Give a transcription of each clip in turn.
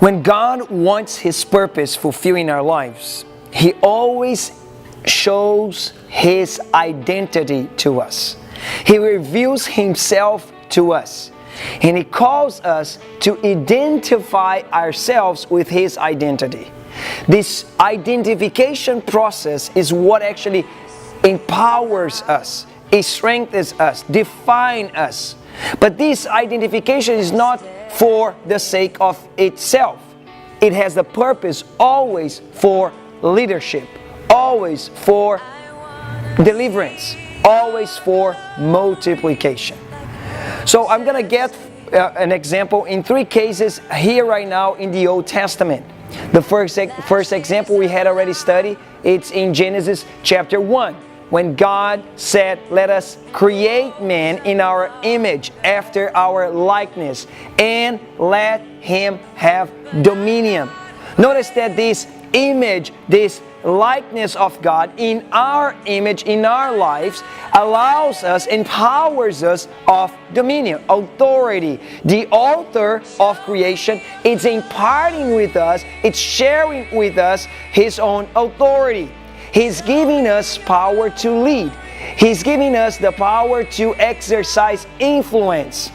When God wants His purpose fulfilled in our lives, He always shows His identity to us. He reveals Himself to us. And He calls us to identify ourselves with His identity. This identification process is what actually empowers us, it strengthens us, defines us. But this identification is not for the sake of itself. It has the purpose always for leadership, always for deliverance, always for multiplication. So I'm going to get an example in 3 cases here right now in the Old Testament. The first example we had already studied, it's in Genesis chapter 1. When God said, let us create man in our image, after our likeness, and let him have dominion. Notice that this image, this likeness of God in our image, in our lives, allows us, empowers us of dominion, authority. The author of creation is imparting with us, it's sharing with us His own authority. He's giving us power to lead. He's giving us the power to exercise influence.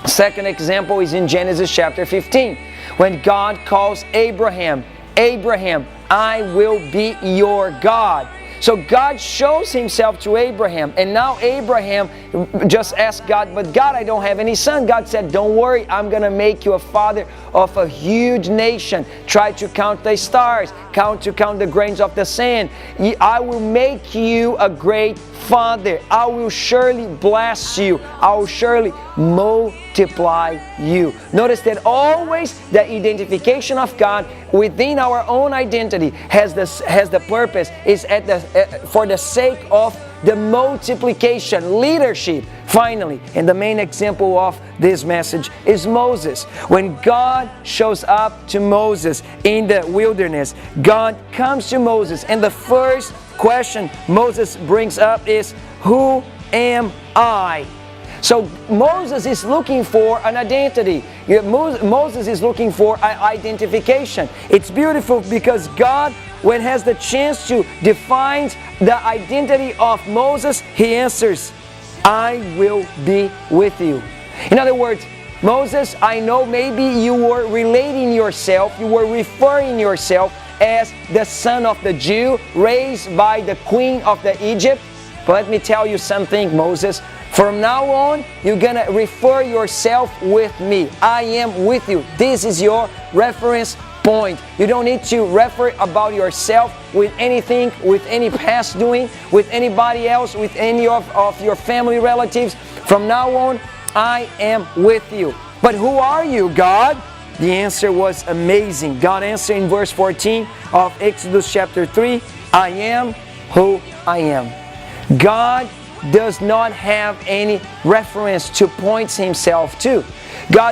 Second example is in Genesis chapter 15. When God calls Abraham, Abraham, I will be your God. So God shows Himself to Abraham, and now Abraham just asked God, but God, I don't have any son. God said, don't worry, I'm going to make you a father of a huge nation. Try to count the stars, count the grains of the sand. I will make you a great father. I will surely bless you. I will surely multiply you. Notice that always the identification of God within our own identity has the purpose, is for the sake of the multiplication, leadership. Finally, and the main example of this message is Moses. When God shows up to Moses in the wilderness, God comes to Moses, and the first question Moses brings up is, who am I? So Moses is looking for an identity. Moses is looking for an identification. It's beautiful because God, when has the chance to define the identity of Moses, He answers, I will be with you. In other words, Moses, I know maybe you were relating yourself, you were referring yourself as the son of the Jew raised by the queen of the Egypt. But let me tell you something, Moses. From now on, you're going to refer yourself with me. I am with you. This is your reference point. You don't need to refer about yourself with anything, with any past doing, with anybody else, with any of your family relatives. From now on, I am with you. But who are you, God? The answer was amazing. God answered in verse 14 of Exodus chapter 3, I am who I am. God does not have any reference to point Himself to. God